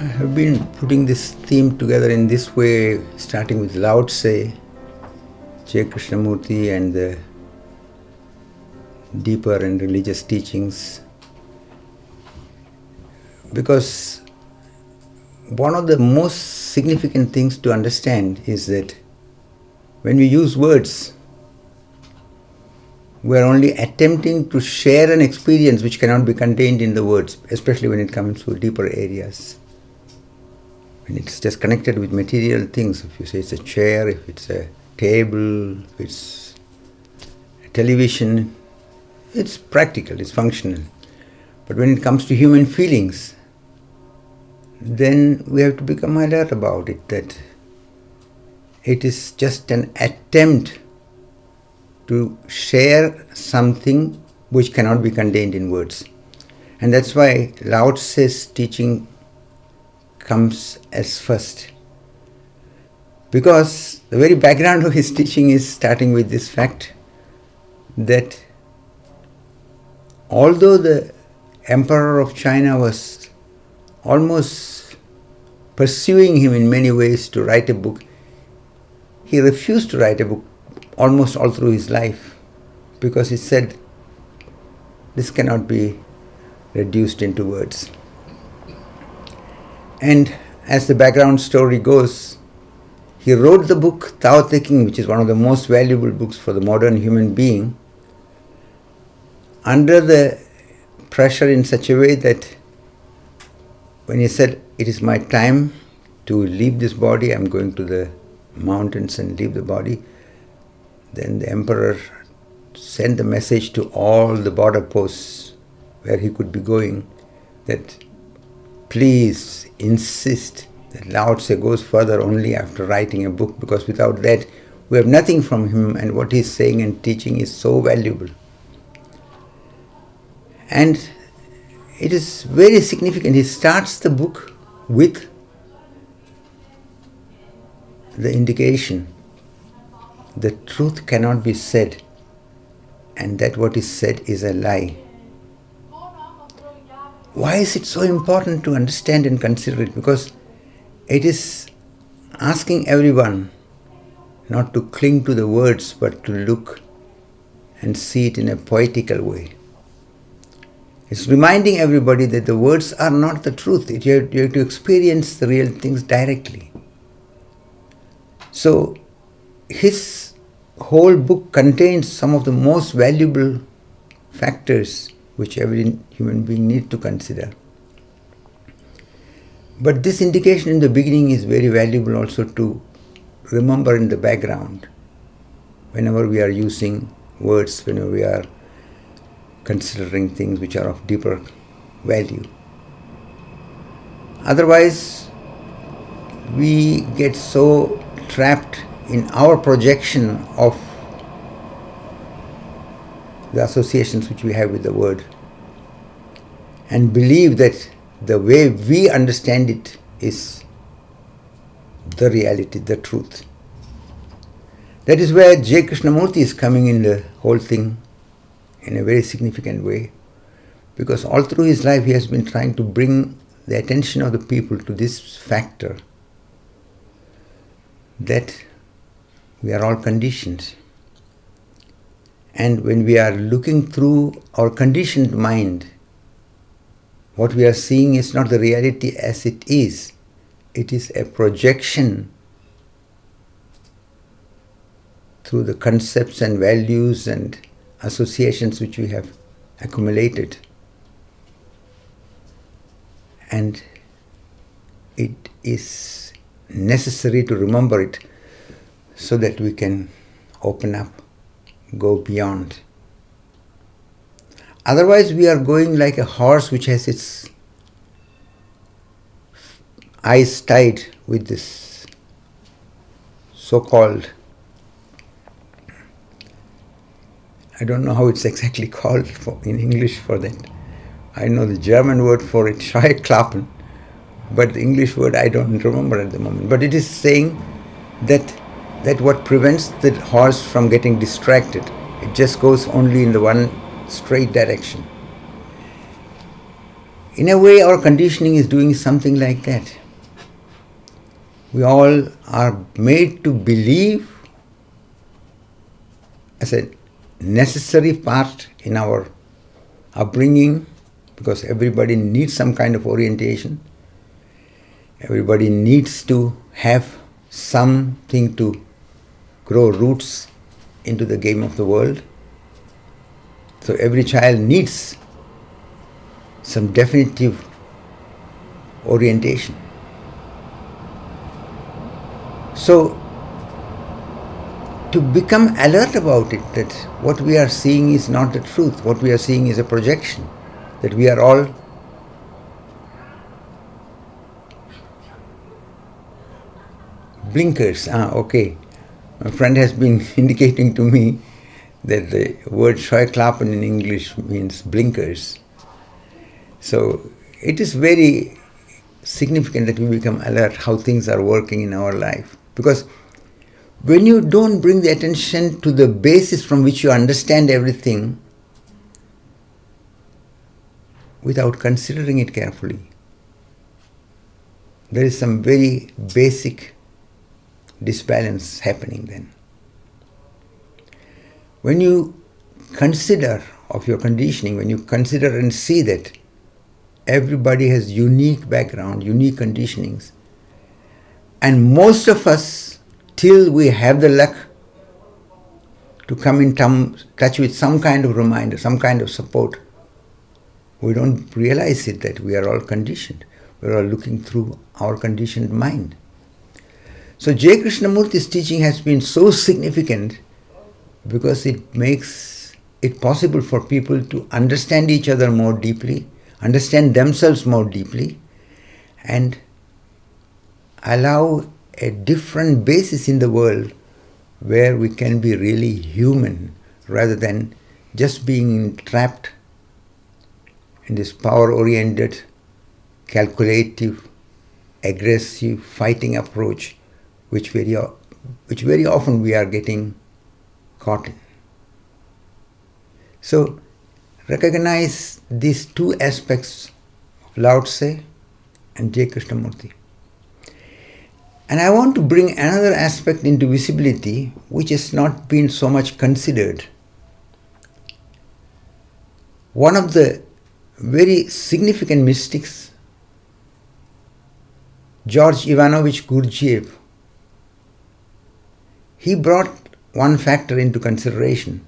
I've been putting this theme together in this way, starting with Lao-Tse, Krishnamurti, and the deeper and religious teachings, because one of the most significant things to understand is that when we use words, we are only attempting to share an experience which cannot be contained in the words, especially when it comes to deeper areas. When it's just connected with material things, if you say it's a chair, if it's a table, if it's a television, it's practical, it's functional. But when it comes to human feelings, then we have to become alert about it, that it is just an attempt to share something which cannot be contained in words. And that's why Lao-Tse's teaching comes as first. Because the very background of his teaching is starting with this fact that although the Emperor of China was almost pursuing him in many ways to write a book, he refused to write a book almost all through his life, because he said, this cannot be reduced into words. And as the background story goes, he wrote the book Lao-Tse, which is one of the most valuable books for the modern human being, under the pressure in such a way that when he said, it is my time to leave this body, I'm going to the mountains and leave the body, then the emperor sent a message to all the border posts where he could be going, that please insist that Lao-Tse goes further only after writing a book, because without that we have nothing from him, and what he's saying and teaching is so valuable. And it is very significant. He starts the book with the indication the truth cannot be said, and that what is said is a lie. Why is it so important to understand and consider it? Because it is asking everyone not to cling to the words, but to look and see it in a poetical way. It's reminding everybody that the words are not the truth. You have to experience the real things directly. So his whole book contains some of the most valuable factors which every human being needs to consider. But this indication in the beginning is very valuable also to remember in the background whenever we are using words, whenever we are considering things which are of deeper value. Otherwise, we get so trapped in our projection of the associations which we have with the word, and believe that the way we understand it is the reality, the truth. That is where Krishnamurti is coming in the whole thing in a very significant way, because all through his life he has been trying to bring the attention of the people to this factor that we are all conditioned. And when we are looking through our conditioned mind, what we are seeing is not the reality as it is. It is a projection through the concepts and values and associations which we have accumulated. And it is necessary to remember it so that we can open up, go beyond. Otherwise, we are going like a horse which has its eyes tied with this so-called, I don't know how it's exactly called in English for that. I know the German word for it, Scheuklappen, but the English word I don't remember at the moment. But it is saying that what prevents the horse from getting distracted. It just goes only in the one straight direction. In a way, our conditioning is doing something like that. We all are made to believe as a necessary part in our upbringing, because everybody needs some kind of orientation. Everybody needs to have something to grow roots into the game of the world. So every child needs some definitive orientation. So to become alert about it, that what we are seeing is not the truth, what we are seeing is a projection, that we are all blinkers. Okay. My friend has been indicating to me that the word Scheuklappen in English means blinkers. So it is very significant that we become alert how things are working in our life. Because when you don't bring the attention to the basis from which you understand everything without considering it carefully, there is some very basic disbalance happening then. When you consider of your conditioning, when you consider and see that everybody has unique background, unique conditionings, and most of us, till we have the luck to come in touch with some kind of reminder, some kind of support, we don't realize it that we are all conditioned. We are all looking through our conditioned mind. So J. Krishnamurti's teaching has been so significant because it makes it possible for people to understand each other more deeply, understand themselves more deeply, and allow a different basis in the world where we can be really human rather than just being trapped in this power-oriented, calculative, aggressive, fighting approach which very often we are getting caught in. So recognize these two aspects of Lao-Tse and J. Krishnamurti. And I want to bring another aspect into visibility which has not been so much considered. One of the very significant mystics, George Ivanovich Gurdjieff, he brought one factor into consideration.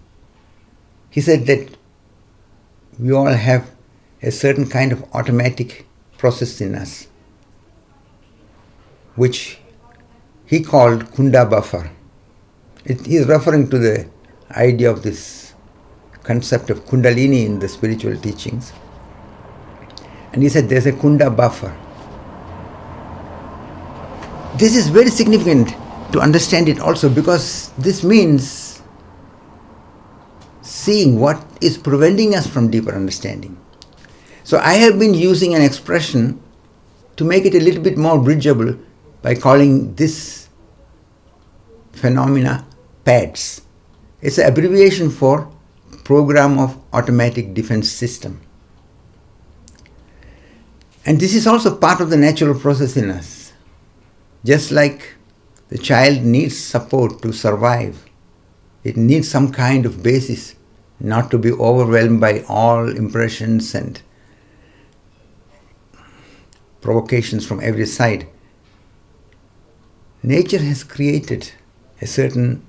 He said that we all have a certain kind of automatic process in us, which he called Kunda buffer. He is referring to the idea of this concept of Kundalini in the spiritual teachings. And he said there's a Kunda buffer. This is very significant to understand it also, because this means seeing what is preventing us from deeper understanding. So I have been using an expression to make it a little bit more bridgeable by calling this phenomena PADS. It's an abbreviation for Program of Automatic Defense System. And this is also part of the natural process in us. Just like the child needs support to survive, it needs some kind of basis not to be overwhelmed by all impressions and provocations from every side. Nature has created a certain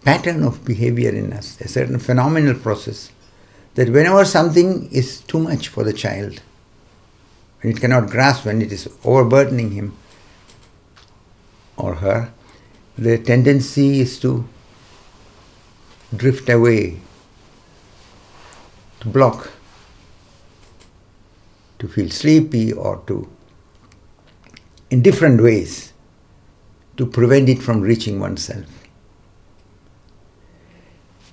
pattern of behavior in us, a certain phenomenal process, that whenever something is too much for the child, when it cannot grasp, when it is overburdening him or her, the tendency is to drift away, to block, to feel sleepy, or to, in different ways, to prevent it from reaching oneself.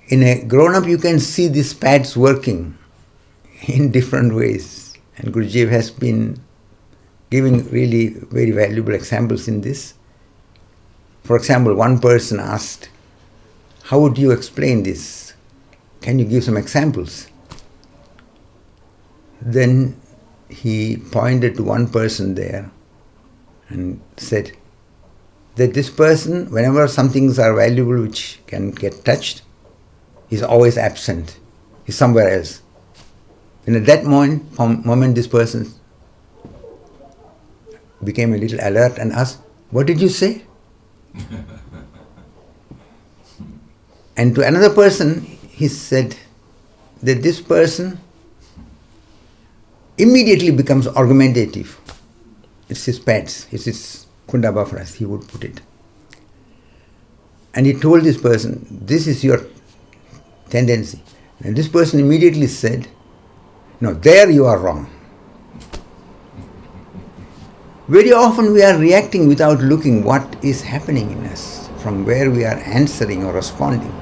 In a grown-up, you can see these pads working in different ways. And Gurdjieff has been giving really very valuable examples in this. For example, one person asked, "How would you explain this? Can you give some examples?" Then he pointed to one person there and said that this person, whenever some things are valuable which can get touched, is always absent. He's somewhere else. And at that moment this person became a little alert and asked, "What did you say?" And to another person, he said that this person immediately becomes argumentative. It's his pets, it's his kundabafras, he would put it. And he told this person, "This is your tendency." And this person immediately said, "No, there you are wrong." Very often we are reacting without looking what is happening in us, from where we are answering or responding.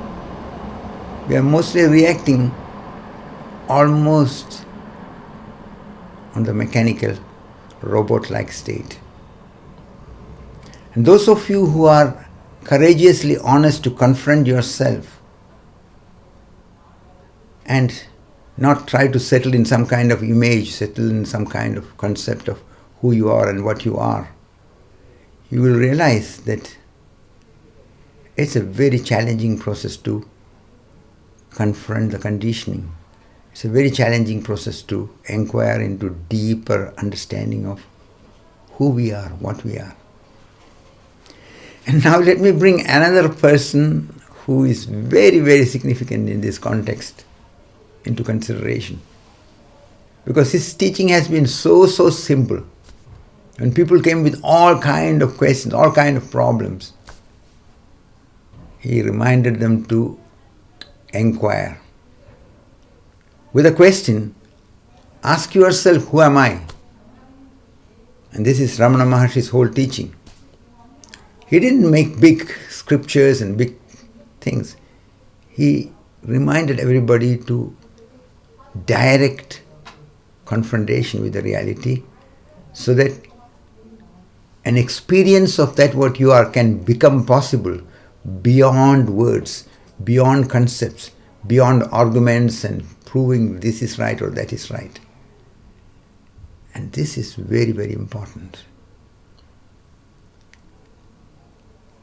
We are mostly reacting almost on the mechanical, robot-like state. And those of you who are courageously honest to confront yourself and not try to settle in some kind of image, settle in some kind of concept of who you are and what you are, you will realize that it's a very challenging process to confront the conditioning. It's a very challenging process to inquire into deeper understanding of who we are, what we are. And now let me bring another person who is very, very significant in this context into consideration. Because his teaching has been so simple. When people came with all kind of questions, all kind of problems, he reminded them to inquire. With a question, ask yourself, who am I? And this is Ramana Maharshi's whole teaching. He didn't make big scriptures and big things. He reminded everybody to direct confrontation with the reality so that an experience of that what you are can become possible beyond words, beyond concepts, beyond arguments and proving this is right or that is right. And this is very, very important.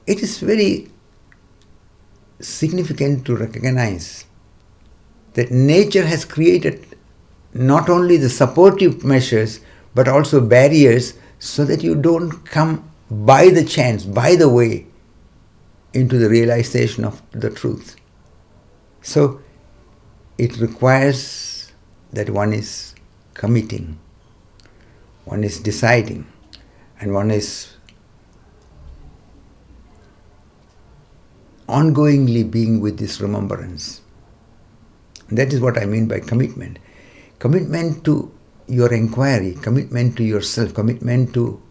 It is very significant to recognize that nature has created not only the supportive measures but also barriers so that you don't come by the chance, by the way, into the realization of the truth. So it requires that one is committing, one is deciding, and one is ongoingly being with this remembrance. And that is what I mean by commitment. Commitment to your inquiry, commitment to yourself, commitment to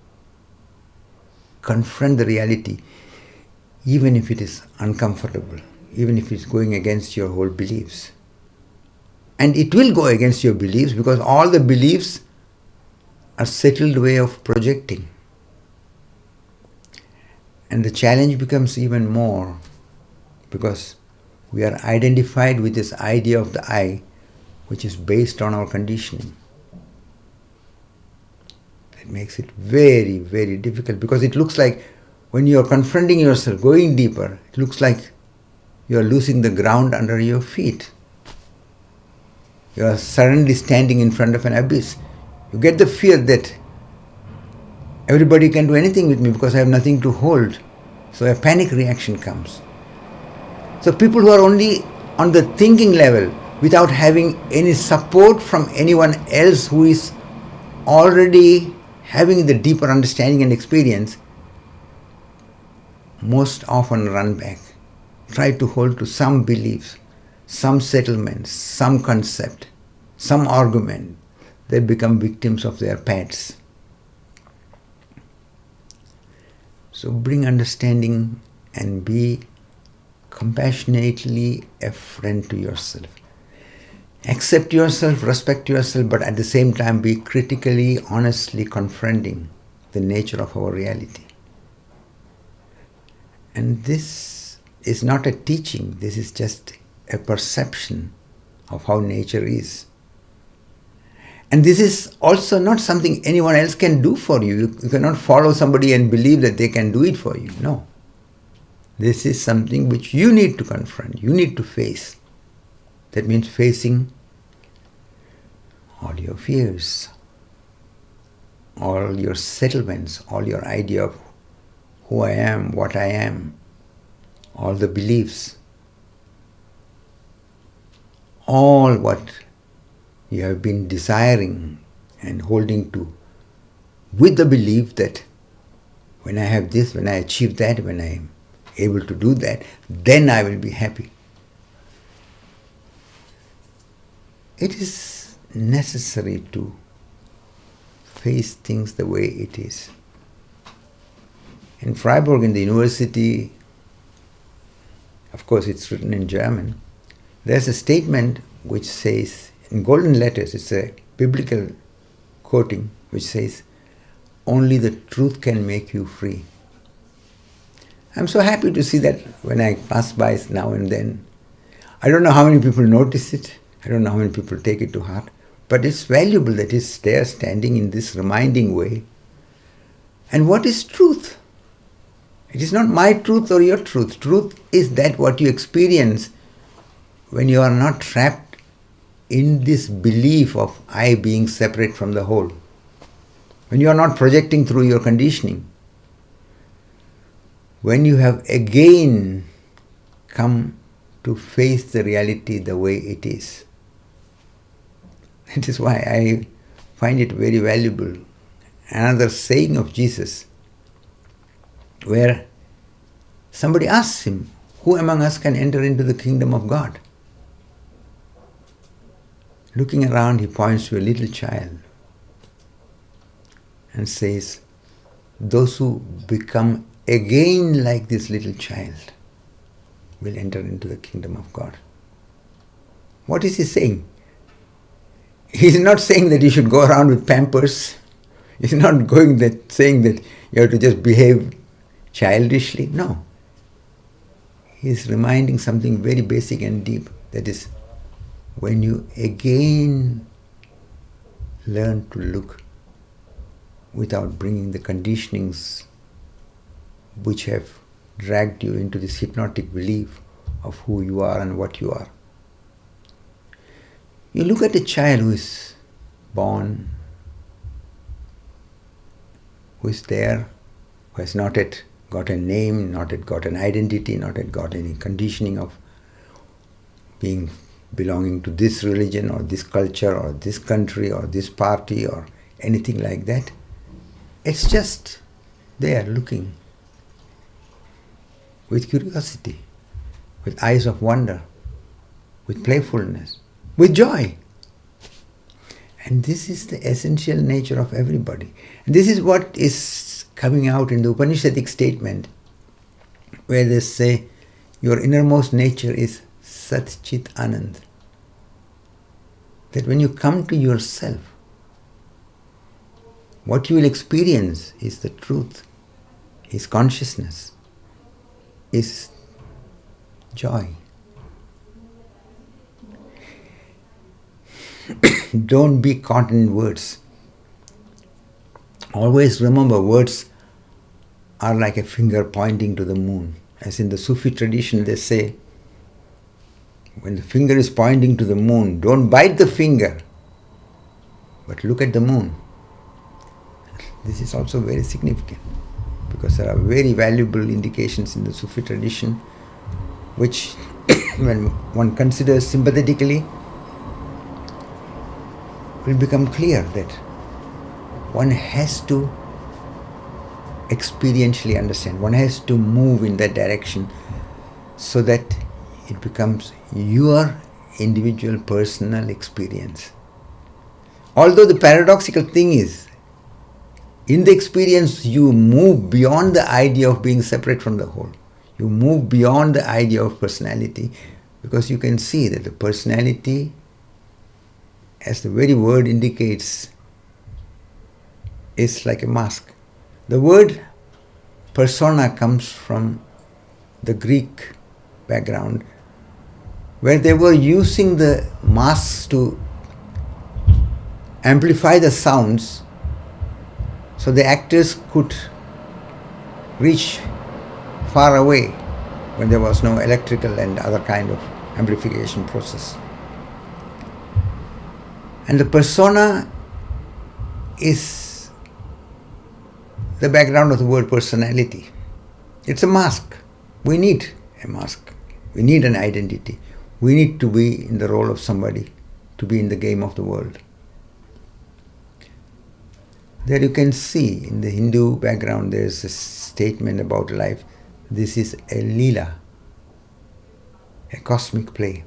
confront the reality, even if it is uncomfortable, even if it's going against your whole beliefs. And it will go against your beliefs because all the beliefs are settled way of projecting. And the challenge becomes even more because we are identified with this idea of the I, which is based on our conditioning. It makes it very, very difficult because it looks like when you are confronting yourself, going deeper, it looks like you are losing the ground under your feet. You are suddenly standing in front of an abyss. You get the fear that everybody can do anything with me because I have nothing to hold. So a panic reaction comes. So people who are only on the thinking level without having any support from anyone else who is already having the deeper understanding and experience, most often run back, try to hold to some beliefs, some settlements, some concept, some argument. They become victims of their pets. So bring understanding and be compassionately a friend to yourself. Accept yourself, respect yourself, but at the same time be critically, honestly confronting the nature of our reality. And this is not a teaching, this is just a perception of how nature is. And this is also not something anyone else can do for you. You cannot follow somebody and believe that they can do it for you. No. This is something which you need to confront, you need to face. That means facing all your fears, all your settlements, all your idea of who I am, what I am, all the beliefs, all what you have been desiring and holding to, with the belief that when I have this, when I achieve that, when I am able to do that, then I will be happy. It is necessary to face things the way it is. In Freiburg, in the university, of course it's written in German, there's a statement which says, in golden letters, it's a biblical quoting, which says, "Only the truth can make you free." I'm so happy to see that when I pass by now and then. I don't know how many people notice it, I don't know how many people take it to heart, but it's valuable that it's there standing in this reminding way. And what is truth? It is not my truth or your truth. Truth is that what you experience when you are not trapped in this belief of I being separate from the whole. When you are not projecting through your conditioning. When you have again come to face the reality the way it is. That is why I find it very valuable. Another saying of Jesus, where somebody asks him, who among us can enter into the kingdom of God? Looking around, he points to a little child and says, those who become again like this little child will enter into the kingdom of God. What is he saying? He's not saying that you should go around with pampers. He's not saying that you have to just behave childishly. No. He's reminding something very basic and deep. That is, when you again learn to look without bringing the conditionings which have dragged you into this hypnotic belief of who you are and what you are. You look at a child who is born, who is there, who has not yet got a name, not yet got an identity, not yet got any conditioning of belonging to this religion or this culture or this country or this party or anything like that. It's just there looking with curiosity, with eyes of wonder, with playfulness, with joy. And this is the essential nature of everybody. And this is what is coming out in the Upanishadic statement, where they say, your innermost nature is Sat Chit Anand. That when you come to yourself, what you will experience is the truth, is consciousness, is joy. Don't be caught in words. Always remember, words are like a finger pointing to the moon. As in the Sufi tradition, they say, when the finger is pointing to the moon, don't bite the finger, but look at the moon. This is also very significant, because there are very valuable indications in the Sufi tradition, which when one considers sympathetically, will become clear that one has to experientially understand, one has to move in that direction so that it becomes your individual personal experience. Although the paradoxical thing is, in the experience you move beyond the idea of being separate from the whole. You move beyond the idea of personality, because you can see that the personality, as the very word indicates, is like a mask. The word persona comes from the Greek background, where they were using the masks to amplify the sounds so the actors could reach far away when there was no electrical and other kind of amplification process. And the persona is the background of the word personality. It's a mask. We need a mask. We need an identity. We need to be in the role of somebody, to be in the game of the world. There you can see in the Hindu background there is a statement about life. This is a Leela, a cosmic play.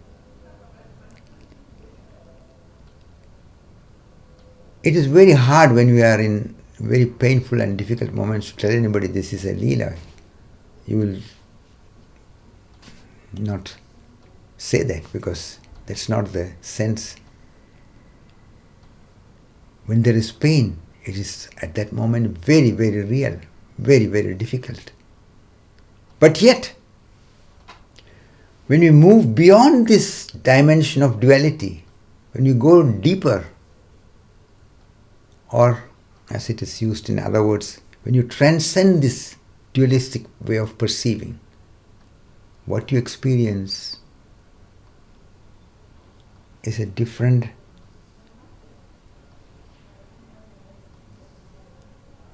It is very hard when we are in very painful and difficult moments to tell anybody this is a Leela. You will not say that because that's not the sense. When there is pain, it is at that moment very, very real, very, very difficult. But yet, when we move beyond this dimension of duality, when you go deeper, or as it is used in other words, when you transcend this dualistic way of perceiving, what you experience is a different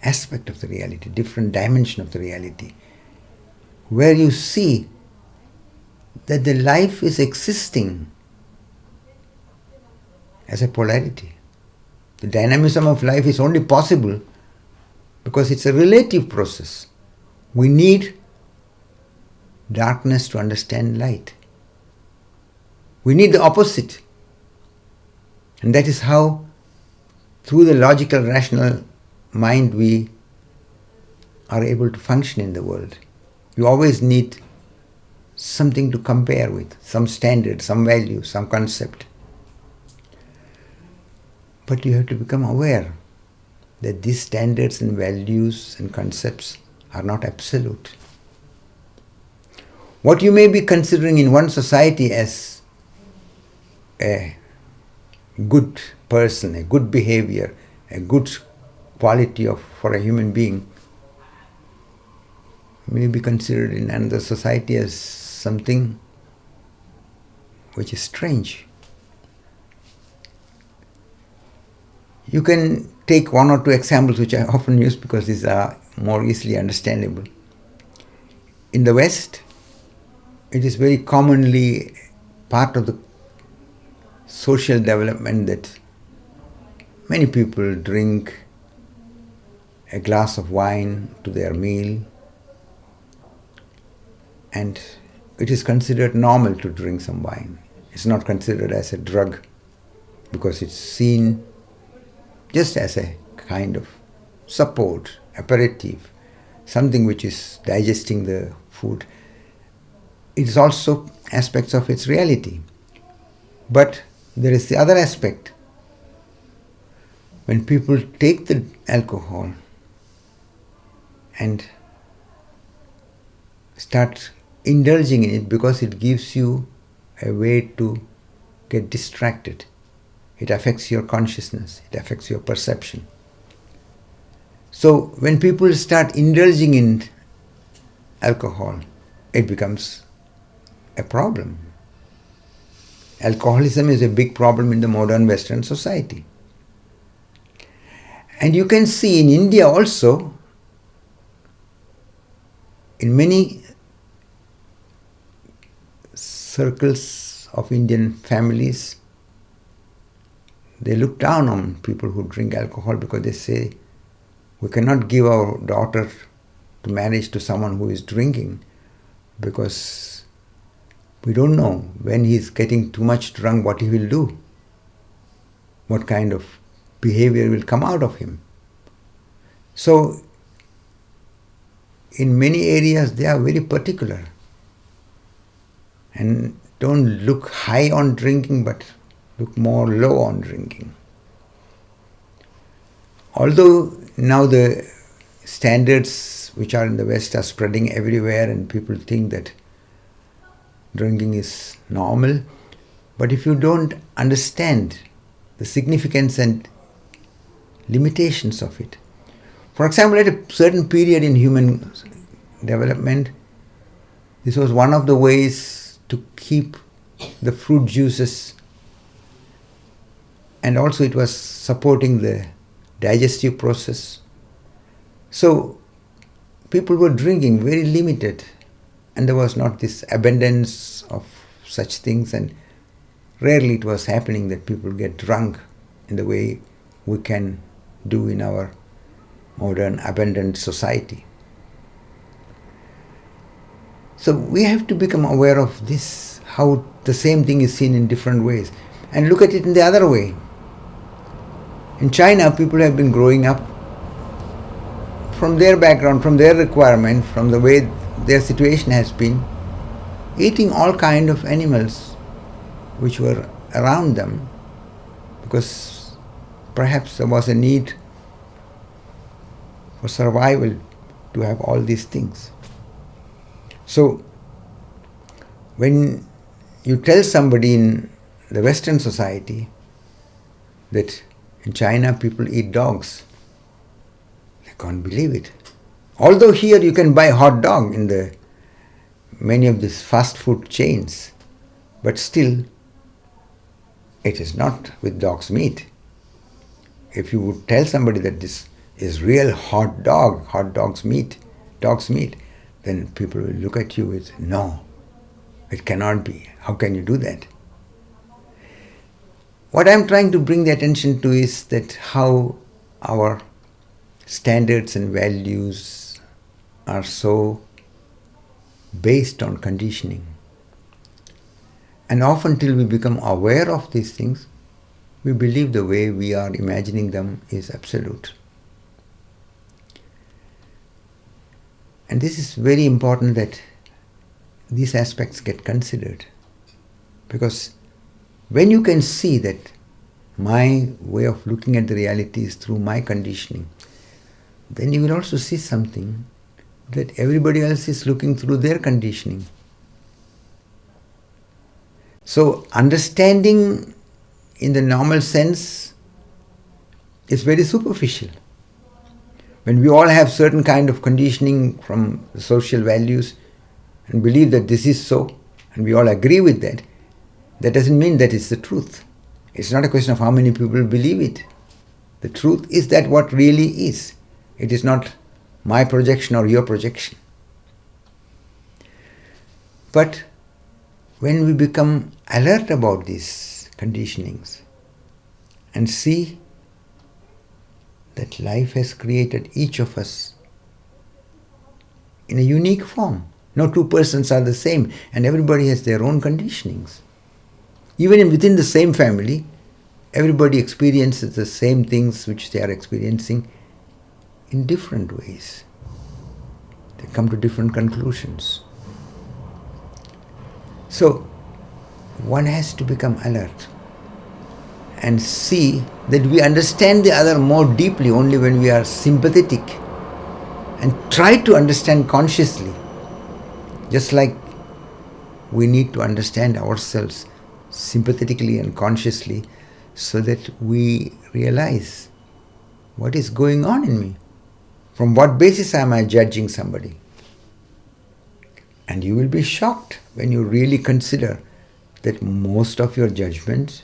aspect of the reality, different dimension of the reality, where you see that the life is existing as a polarity. The dynamism of life is only possible because it's a relative process. We need darkness to understand light. We need the opposite. And that is how, through the logical, rational mind, we are able to function in the world. You always need something to compare with, some standard, some value, some concept. But you have to become aware that these standards and values and concepts are not absolute. What you may be considering in one society as a good person, a good behavior, a good quality for a human being, may be considered in another society as something which is strange. You can take one or two examples which I often use because these are more easily understandable. In the West, it is very commonly part of the social development that many people drink a glass of wine to their meal, and it is considered normal to drink some wine. It's not considered as a drug because it's seen just as a kind of support, aperitif, something which is digesting the food. It is also aspects of its reality. But there is the other aspect. When people take the alcohol and start indulging in it because it gives you a way to get distracted. It affects your consciousness, it affects your perception. So when people start indulging in alcohol, it becomes a problem. Alcoholism is a big problem in the modern Western society. And you can see in India also, in many circles of Indian families, they look down on people who drink alcohol because they say, we cannot give our daughter to marriage to someone who is drinking because we don't know when he is getting too much drunk what he will do, what kind of behavior will come out of him. So, in many areas they are very particular and don't look high on drinking but look more low on drinking. Although now the standards which are in the West are spreading everywhere and people think that drinking is normal, but if you don't understand the significance and limitations of it. For example, at a certain period in human development, this was one of the ways to keep the fruit juices, and also it was supporting the digestive process. So people were drinking very limited, and there was not this abundance of such things, and rarely it was happening that people get drunk in the way we can do in our modern abundant society. So we have to become aware of this, how the same thing is seen in different ways, and look at it in the other way. In China, people have been growing up from their background, from their requirement, from the way their situation has been, eating all kind of animals which were around them, because perhaps there was a need for survival to have all these things. So when you tell somebody in the Western society that in China people eat dogs, they can't believe it. Although here you can buy hot dog in the many of these fast food chains, but still it is not with dog's meat. If you would tell somebody that this is real dog's meat, then people will look at you with, no, it cannot be. How can you do that? What I'm trying to bring the attention to is that how our standards and values are so based on conditioning. And often till we become aware of these things, we believe the way we are imagining them is absolute. And this is very important that these aspects get considered. Because when you can see that my way of looking at the reality is through my conditioning, then you will also see something that everybody else is looking through their conditioning. So understanding in the normal sense is very superficial. When we all have certain kind of conditioning from the social values and believe that this is so, and we all agree with that, that doesn't mean that it's the truth. It's not a question of how many people believe it. The truth is that what really is. It is not my projection or your projection. But when we become alert about these conditionings and see that life has created each of us in a unique form. No two persons are the same, and everybody has their own conditionings. Even within the same family, everybody experiences the same things which they are experiencing in different ways. They come to different conclusions. So, one has to become alert and see that we understand the other more deeply only when we are sympathetic and try to understand consciously. Just like we need to understand ourselves sympathetically and consciously so that we realize what is going on in me. From what basis am I judging somebody? And you will be shocked when you really consider that most of your judgments,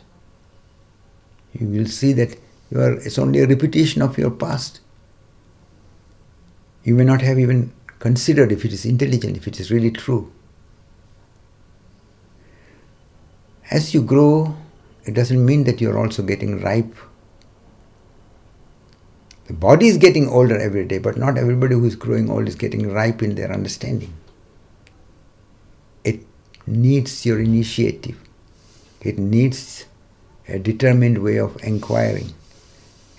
you will see that it's only a repetition of your past. You may not have even considered if it is intelligent, if it is really true. As you grow, it doesn't mean that you're also getting ripe. The body is getting older every day, but not everybody who is growing old is getting ripe in their understanding. It needs your initiative. It needs a determined way of inquiring.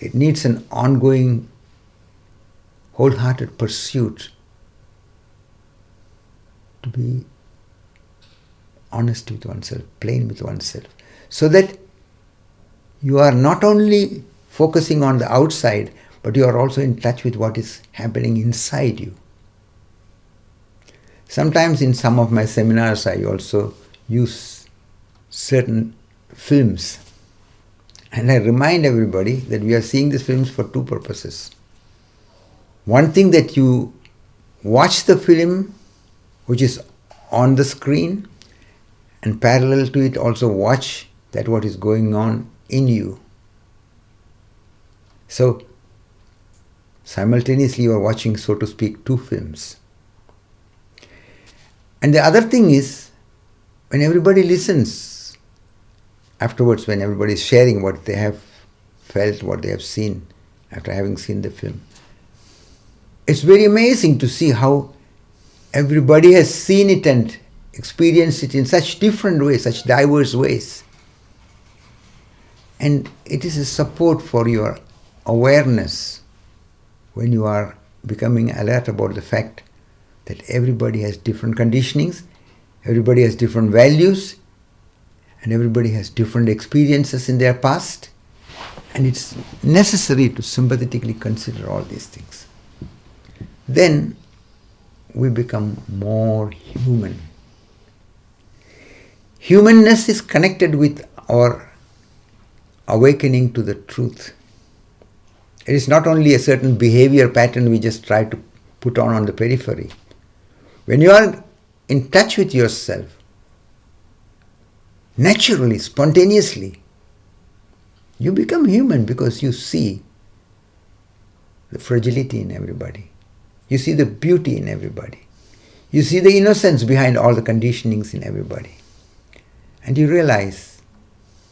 It needs an ongoing, wholehearted pursuit to be honest with oneself, plain with oneself, so that you are not only focusing on the outside, but you are also in touch with what is happening inside you. Sometimes in some of my seminars I also use certain films And I remind everybody that we are seeing these films for two purposes. One thing, that you watch the film which is on the screen, and parallel to it also watch that what is going on in you. So simultaneously you are watching, so to speak, two films. And the other thing is, when everybody listens afterwards, when everybody is sharing what they have felt, what they have seen after having seen the film, it's very amazing to see how everybody has seen it and experienced it in such different ways, such diverse ways. And it is a support for your awareness when you are becoming alert about the fact that everybody has different conditionings, everybody has different values, and everybody has different experiences in their past. And it's necessary to sympathetically consider all these things. Then we become more human. Humanness is connected with our awakening to the truth. It is not only a certain behavior pattern we just try to put on the periphery. When you are in touch with yourself, naturally, spontaneously, you become human because you see the fragility in everybody. You see the beauty in everybody. You see the innocence behind all the conditionings in everybody. And you realize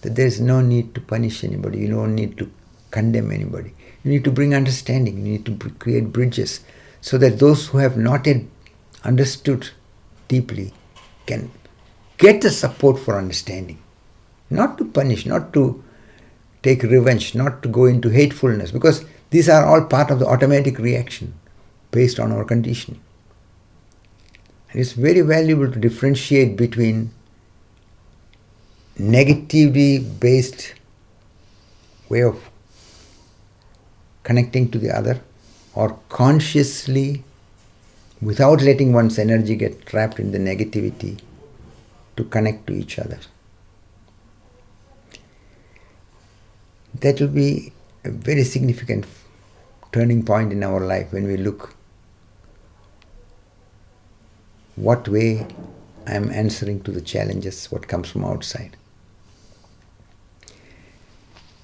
that there is no need to punish anybody. You don't need to condemn anybody. You need to bring understanding. You need to create bridges so that those who have not yet understood deeply can get the support for understanding. Not to punish, not to take revenge, not to go into hatefulness, because these are all part of the automatic reaction based on our conditioning. And it's very valuable to differentiate between negatively based way of connecting to the other, or consciously, without letting one's energy get trapped in the negativity, to connect to each other. That will be a very significant turning point in our life when we look what way I am answering to the challenges, what comes from outside.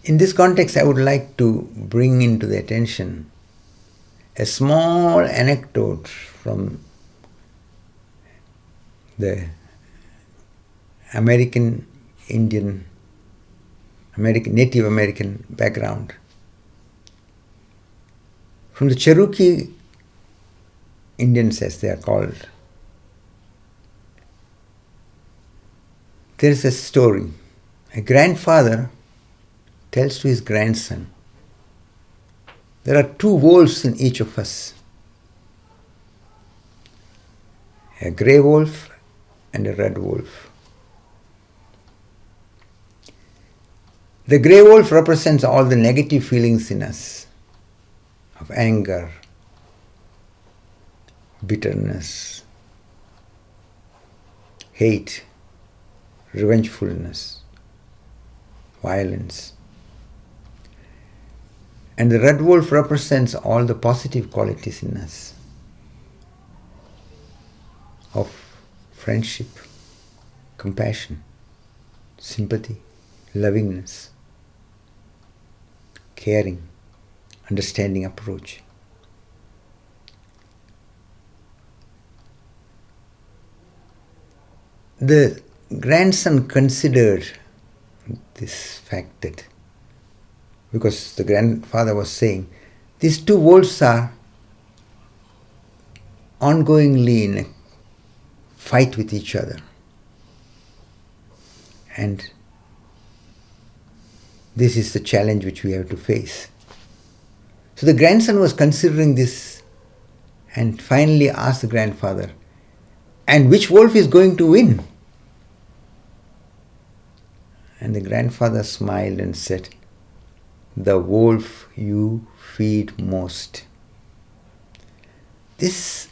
In this context, I would like to bring into the attention a small anecdote from the Native American background. From the Cherokee Indians, as they are called, there is a story. A grandfather tells to his grandson, there are two wolves in each of us, a grey wolf and a red wolf. The grey wolf represents all the negative feelings in us of anger, bitterness, hate, revengefulness, violence. And the red wolf represents all the positive qualities in us of friendship, compassion, sympathy, lovingness, caring, understanding approach. The grandson considered this fact that, because the grandfather was saying, these two wolves are ongoingly in a fight with each other. And this is the challenge which we have to face. So the grandson was considering this and finally asked the grandfather, and which wolf is going to win? And the grandfather smiled and said, the wolf you feed most. This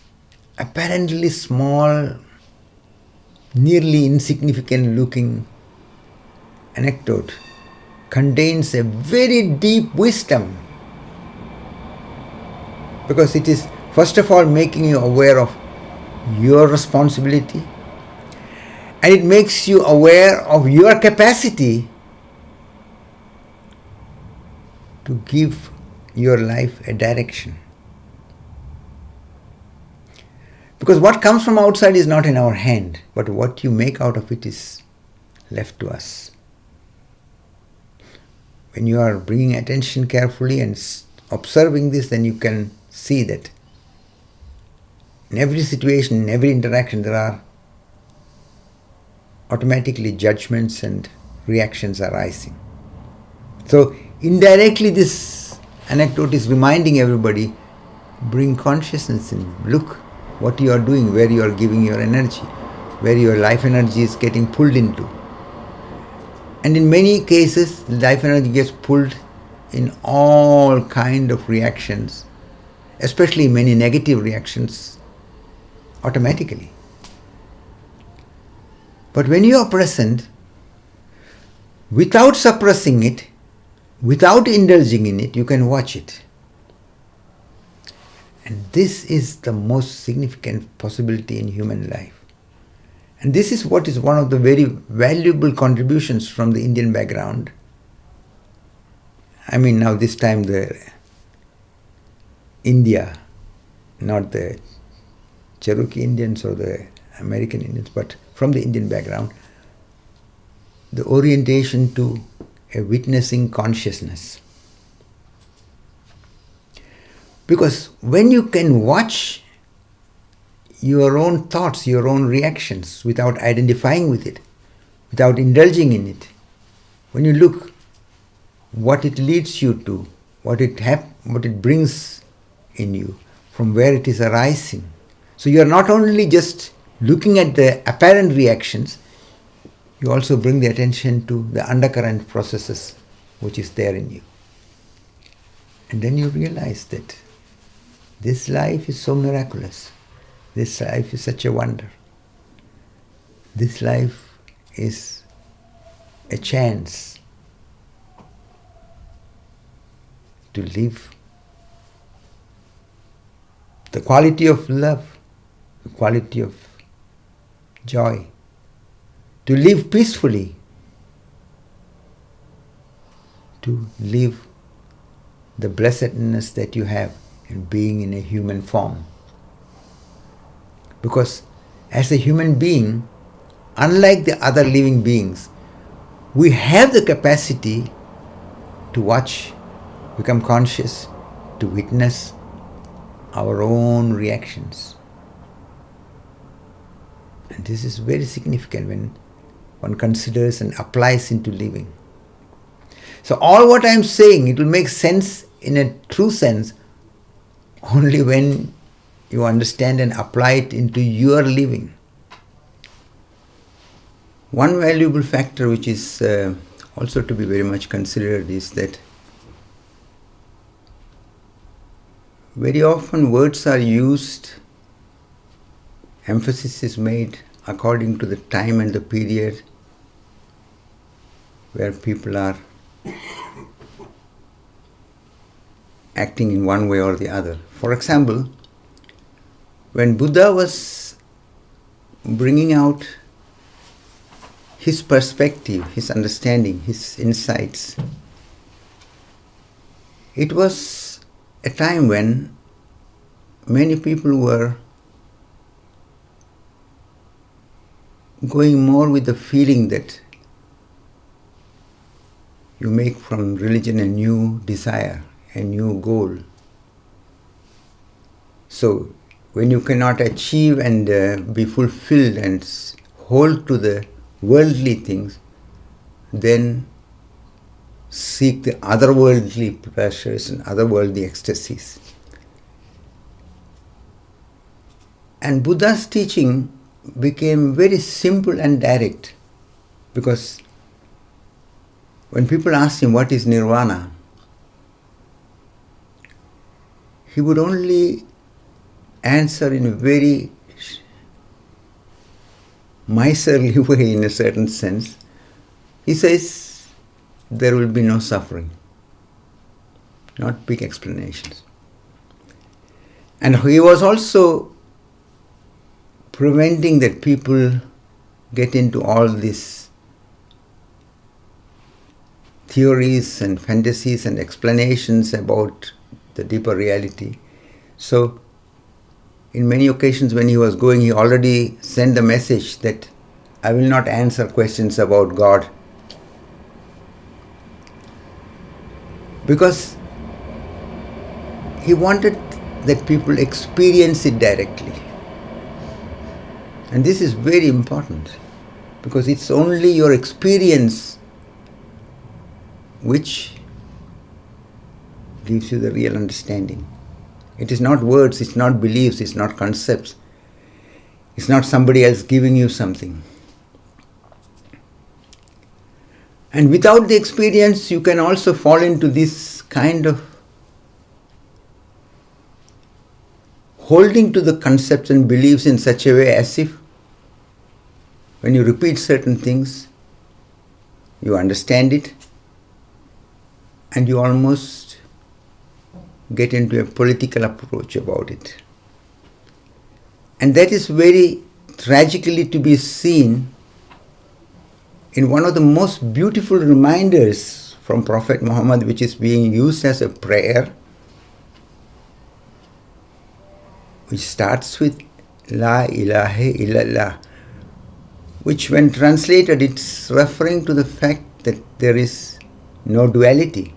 apparently small, nearly insignificant looking anecdote contains a very deep wisdom, because it is first of all making you aware of your responsibility, and it makes you aware of your capacity to give your life a direction. Because what comes from outside is not in our hand, but what you make out of it is left to us. When you are bringing attention carefully and observing this, then you can see that in every situation, in every interaction, there are automatically judgments and reactions arising. So indirectly this anecdote is reminding everybody, bring consciousness in, look what you are doing, where you are giving your energy, where your life energy is getting pulled into. And in many cases, life energy gets pulled in all kind of reactions, especially many negative reactions, automatically. But when you are present, without suppressing it, without indulging in it, you can watch it. And this is the most significant possibility in human life. And this is what is one of the very valuable contributions from the Indian background. I mean, now this time the India, not the Cherokee Indians or the American Indians, but from the Indian background, the orientation to a witnessing consciousness. Because when you can watch your own thoughts, your own reactions, without identifying with it, without indulging in it, when you look what it leads you to, what it brings in you, from where it is arising. So you are not only just looking at the apparent reactions, you also bring the attention to the undercurrent processes which is there in you. And then you realize that this life is so miraculous. This life is such a wonder. This life is a chance to live the quality of love, the quality of joy, to live peacefully, to live the blessedness that you have in being in a human form. Because as a human being, unlike the other living beings, we have the capacity to watch, become conscious, to witness our own reactions. And this is very significant when one considers and applies into living. So all what I am saying, it will make sense in a true sense only when you understand and apply it into your living. One valuable factor which is also to be very much considered is that very often words are used, emphasis is made according to the time and the period where people are acting in one way or the other. For example, when Buddha was bringing out his perspective, his understanding, his insights, it was a time when many people were going more with the feeling that you make from religion a new desire, a new goal. So when you cannot achieve and be fulfilled and hold to the worldly things, then seek the otherworldly pleasures and otherworldly ecstasies. And Buddha's teaching became very simple and direct, because when people asked him what is nirvana, he would only answer in a very miserly way, in a certain sense. He says, there will be no suffering. Not big explanations. And he was also preventing that people get into all these theories and fantasies and explanations about the deeper reality. So, in many occasions when he was going, he already sent the message that I will not answer questions about God. Because he wanted that people experience it directly. And this is very important, because it's only your experience which gives you the real understanding. It is not words, it's not beliefs, it's not concepts. It's not somebody else giving you something. And without the experience, you can also fall into this kind of holding to the concepts and beliefs in such a way as if when you repeat certain things, you understand it and you almost get into a political approach about it. And that is very tragically to be seen in one of the most beautiful reminders from Prophet Muhammad, which is being used as a prayer, which starts with La ilaha illallah, which when translated, it's referring to the fact that there is no duality.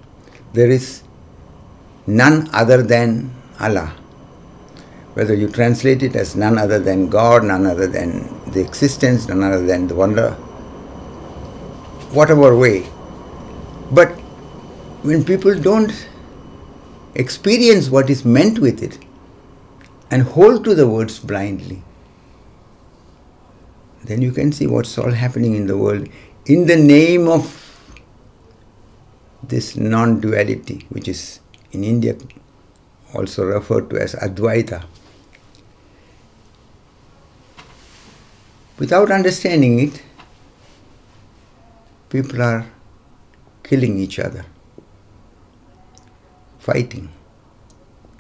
There is none other than Allah. Whether you translate it as none other than God, none other than the existence, none other than the wonder, whatever way. But when people don't experience what is meant with it and hold to the words blindly, then you can see what's all happening in the world in the name of this non-duality, which is in India also referred to as Advaita. Without understanding it, people are killing each other, fighting,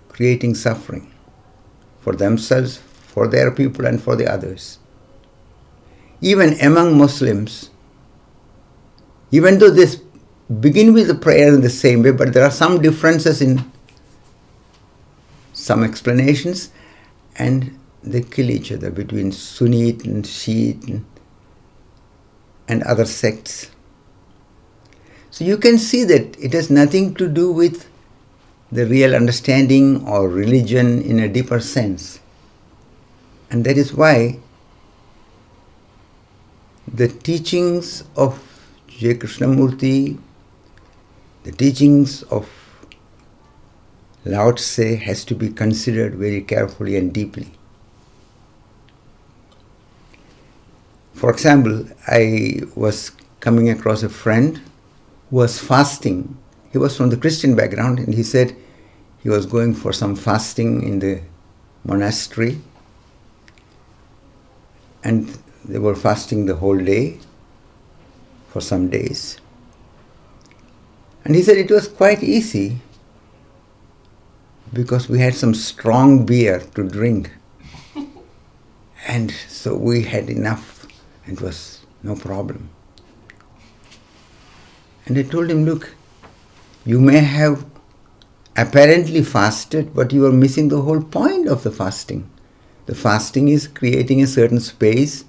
creating suffering for themselves, for their people and for the others. Even among Muslims, even though they begin with the prayer in the same way, but there are some differences in some explanations, and they kill each other between Sunnite and Shiite and other sects. So you can see that it has nothing to do with the real understanding or religion in a deeper sense. And that is why the teachings of J. Krishnamurti, the teachings of Lao-Tse has to be considered very carefully and deeply. For example, I was coming across a friend who was fasting. He was from the Christian background, and he said he was going for some fasting in the monastery, and they were fasting the whole day for some days. And he said it was quite easy because we had some strong beer to drink. And so we had enough. It was no problem. And I told him, look, you may have apparently fasted, but you are missing the whole point of the fasting. The fasting is creating a certain space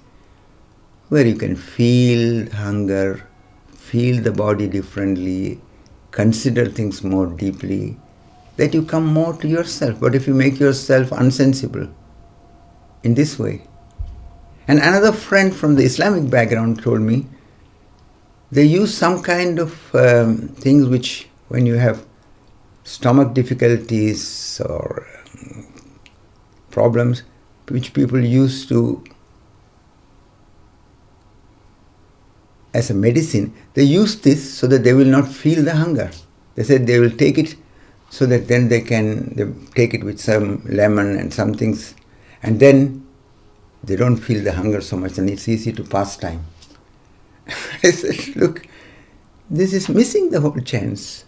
where you can feel hunger, feel the body differently, consider things more deeply, that you come more to yourself. But if you make yourself unsensible in this way. And another friend from the Islamic background told me, they use some kind of things which, when you have stomach difficulties or problems, which people use to as a medicine, they use this so that they will not feel the hunger. They said they will take it so that then they take it with some lemon and some things, and then they don't feel the hunger so much, and it's easy to pass time. I said, look, this is missing the whole chance.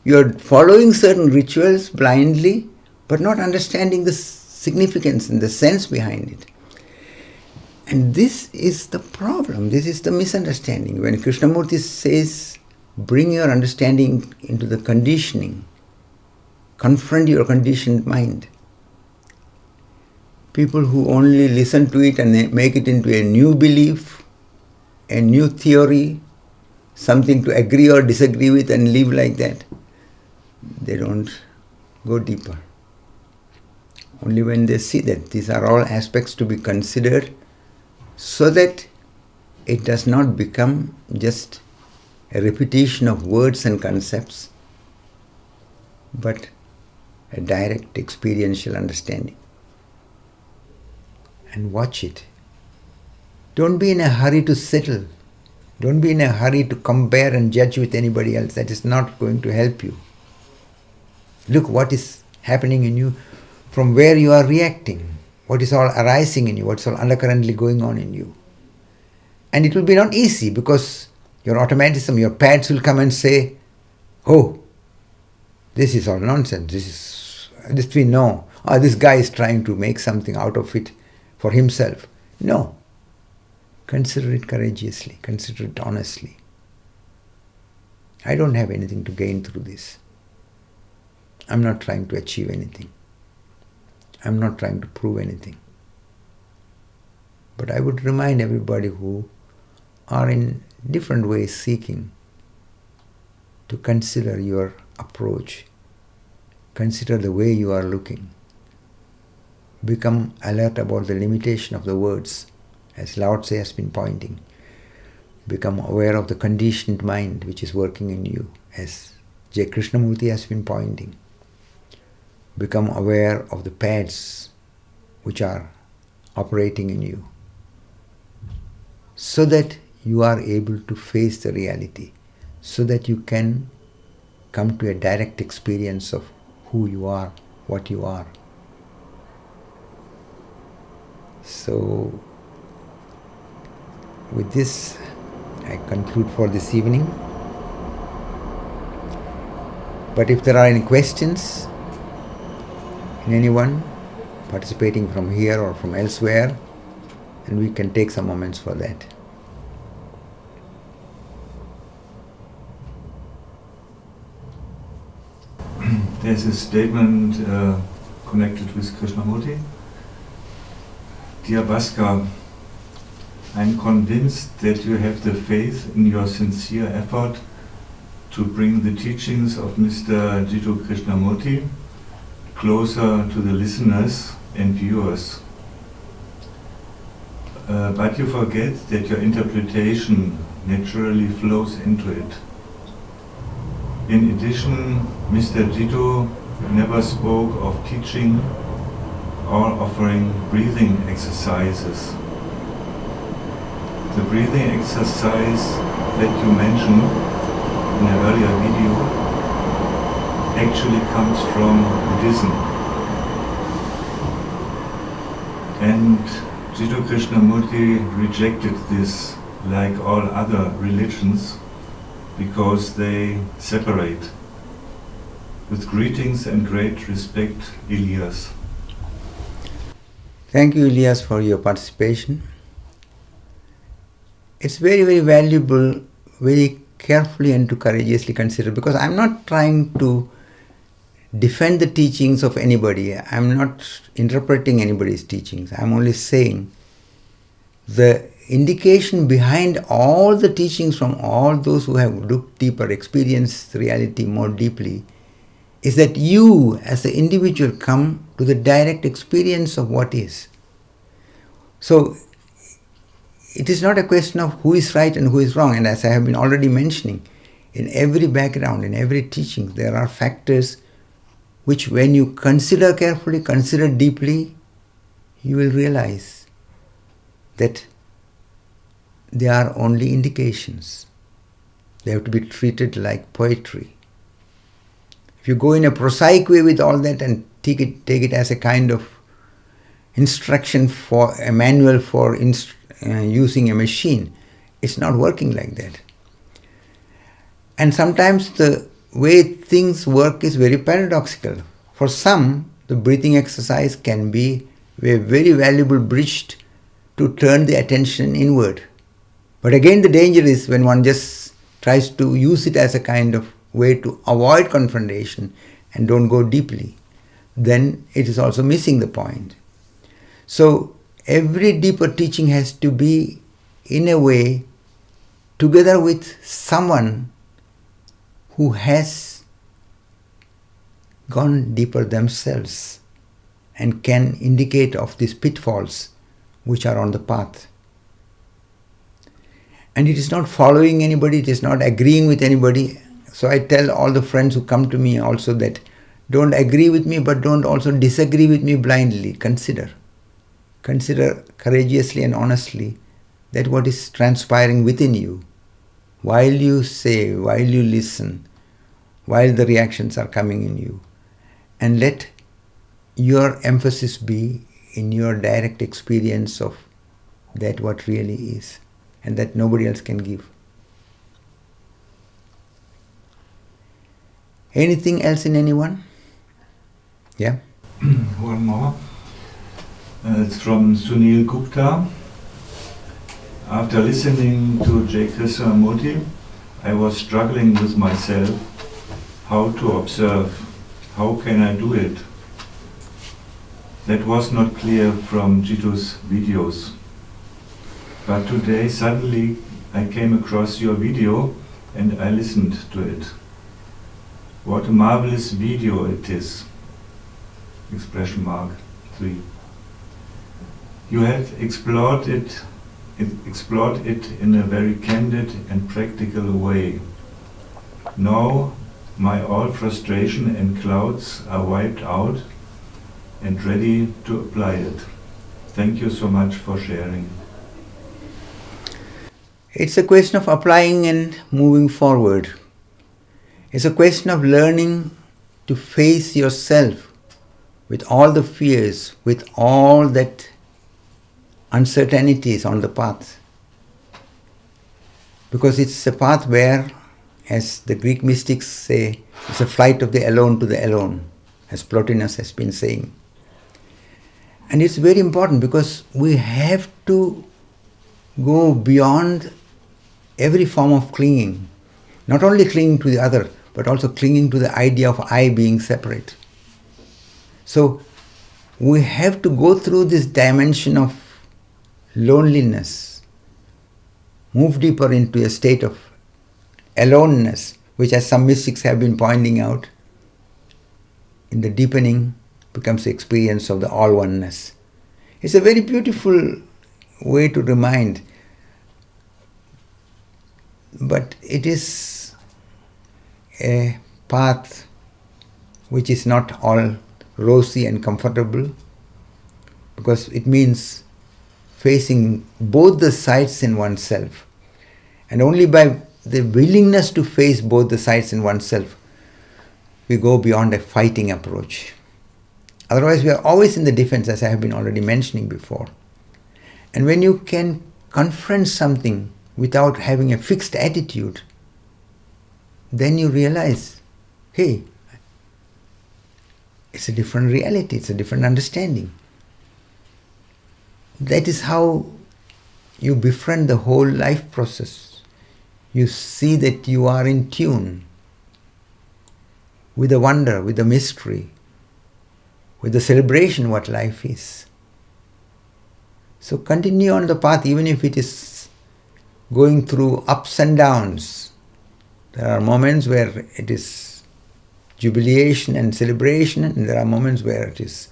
You're following certain rituals blindly, but not understanding the significance and the sense behind it. And this is the problem. This is the misunderstanding. When Krishnamurti says, bring your understanding into the conditioning, confront your conditioned mind. People who only listen to it and they make it into a new belief, a new theory, something to agree or disagree with and live like that, they don't go deeper. Only when they see that these are all aspects to be considered so that it does not become just a repetition of words and concepts, but a direct experiential understanding. And watch it. Don't be in a hurry to settle. Don't be in a hurry to compare and judge with anybody else. That is not going to help you. Look what is happening in you, from where you are reacting, what is all arising in you, what's all undercurrently going on in you. And it will be not easy because your automatism, your pads will come and say, oh, this is all nonsense, this we know. Oh, this guy is trying to make something out of it for himself. No. Consider it courageously, consider it honestly. I don't have anything to gain through this. I'm not trying to achieve anything. I'm not trying to prove anything. But I would remind everybody who are in different ways seeking to consider your approach. Consider the way you are looking. Become alert about the limitation of the words, as Lao-Tse has been pointing. Become aware of the conditioned mind which is working in you, as J. Krishnamurti has been pointing. Become aware of the pads which are operating in you, so that you are able to face the reality, so that you can come to a direct experience of who you are, what you are. So, with this, I conclude for this evening. But if there are any questions in anyone participating from here or from elsewhere, then we can take some moments for that. There's a statement connected with Krishnamurti. Dear Bhaskar, I'm convinced that you have the faith in your sincere effort to bring the teachings of Mr. Jiddu Krishnamurti closer to the listeners and viewers. But you forget that your interpretation naturally flows into it. In addition, Mr. Jiddu never spoke of teaching or offering breathing exercises. The breathing exercise that you mentioned in an earlier video actually comes from Buddhism. And Jiddu Krishnamurti rejected this like all other religions because they separate. With greetings and great respect, Elias. Thank you, Elias, for your participation. It's very, very valuable, very carefully and to courageously consider, because I'm not trying to defend the teachings of anybody. I'm not interpreting anybody's teachings. I'm only saying the indication behind all the teachings from all those who have looked deeper, experienced reality more deeply, is that you as the individual come to the direct experience of what is. So it is not a question of who is right and who is wrong. And as I have been already mentioning, in every background, in every teaching, there are factors which when you consider carefully, consider deeply, you will realize that they are only indications. They have to be treated like poetry. If you go in a prosaic way with all that and take it as a kind of instruction for a manual for using a machine, it's not working like that. And sometimes the way things work is very paradoxical. For some, the breathing exercise can be a very valuable bridge to turn the attention inward. But again, the danger is when one just tries to use it as a kind of way to avoid confrontation and don't go deeply. Then it is also missing the point. So every deeper teaching has to be, in a way, together with someone who has gone deeper themselves and can indicate of these pitfalls which are on the path. And it is not following anybody, it is not agreeing with anybody. So I tell all the friends who come to me also that don't agree with me, but don't also disagree with me blindly. Consider courageously and honestly that what is transpiring within you, while you say, while you listen, while the reactions are coming in you. And let your emphasis be in your direct experience of that what really is, and that nobody else can give. Anything else in anyone? Yeah? One more. It's from Sunil Gupta. After listening to J. Krishnamurti, I was struggling with myself, how to observe, how can I do it? That was not clear from Jitu's videos. But today suddenly I came across your video and I listened to it. What a marvelous video it is! Expression mark 3. You have explored it in a very candid and practical way. Now my all frustration and clouds are wiped out and ready to apply it. Thank you so much for sharing. It's a question of applying and moving forward. It's a question of learning to face yourself with all the fears, with all that uncertainties on the path. Because it's a path where, as the Greek mystics say, it's a flight of the alone to the alone, as Plotinus has been saying. And it's very important because we have to go beyond every form of clinging. Not only clinging to the other, but also clinging to the idea of I being separate. So we have to go through this dimension of loneliness, move deeper into a state of aloneness, which, as some mystics have been pointing out, in the deepening becomes the experience of the all-oneness. It's a very beautiful way to remind, but it is a path which is not all rosy and comfortable, because it means facing both the sides in oneself. And only by the willingness to face both the sides in oneself, we go beyond a fighting approach. Otherwise, we are always in the defense, as I have been already mentioning before. And when you can confront something without having a fixed attitude, then you realize, hey, it's a different reality, it's a different understanding. That is how you befriend the whole life process. You see that you are in tune with the wonder, with the mystery, with the celebration what life is. So continue on the path, even if it is going through ups and downs. There are moments where it is jubilation and celebration, and there are moments where it is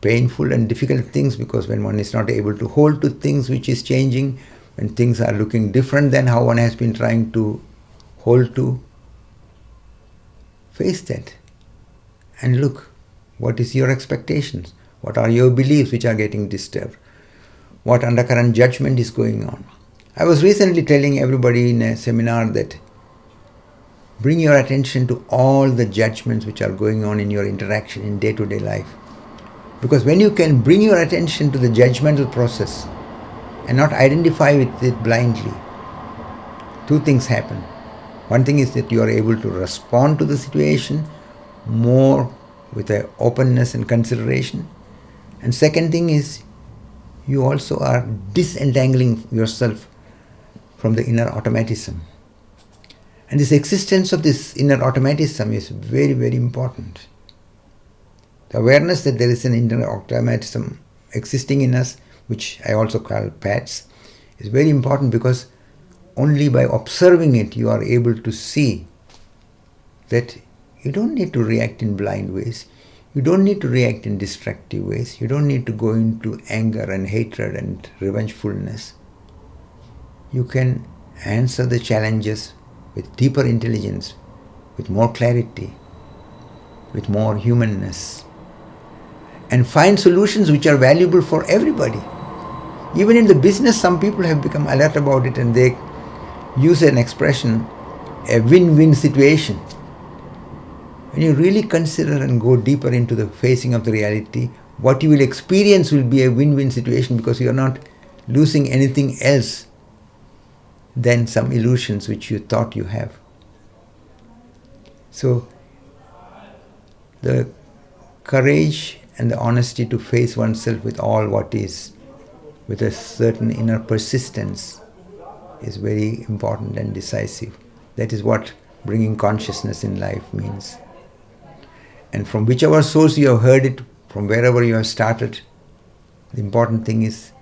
painful and difficult things, because when one is not able to hold to things which is changing, when things are looking different than how one has been trying to hold to, face that and look, what is your expectations? What are your beliefs which are getting disturbed? What undercurrent judgment is going on? I was recently telling everybody in a seminar that bring your attention to all the judgments which are going on in your interaction in day-to-day life. Because when you can bring your attention to the judgmental process and not identify with it blindly, two things happen. One thing is that you are able to respond to the situation more with an openness and consideration. And second thing is, you also are disentangling yourself from the inner automatism. And this existence of this inner automatism is very, very important. The awareness that there is an inner automatism existing in us, which I also call PATS, is very important, because only by observing it you are able to see that you don't need to react in blind ways. You don't need to react in destructive ways. You don't need to go into anger and hatred and revengefulness. You can answer the challenges with deeper intelligence, with more clarity, with more humanness, and find solutions which are valuable for everybody. Even in the business, some people have become alert about it, and they use an expression, a win-win situation. When you really consider and go deeper into the facing of the reality, what you will experience will be a win-win situation, because you are not losing anything else than some illusions which you thought you have. So, the courage and the honesty to face oneself with all what is, with a certain inner persistence, is very important and decisive. That is what bringing consciousness in life means. And from whichever source you have heard it, from wherever you have started, the important thing is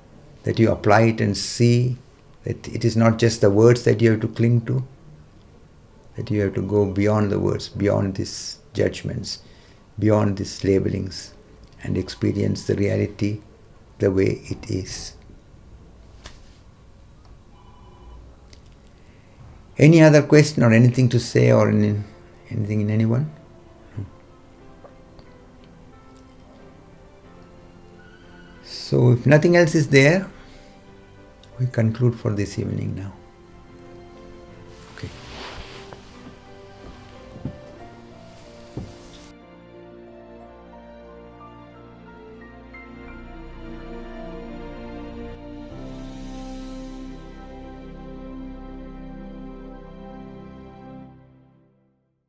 that you apply it and see that it is not just the words that you have to cling to, that you have to go beyond the words, beyond these judgments, beyond these labelings, and experience the reality the way it is. Any other question or anything to say, or anything in anyone? So if nothing else is there, we conclude for this evening now.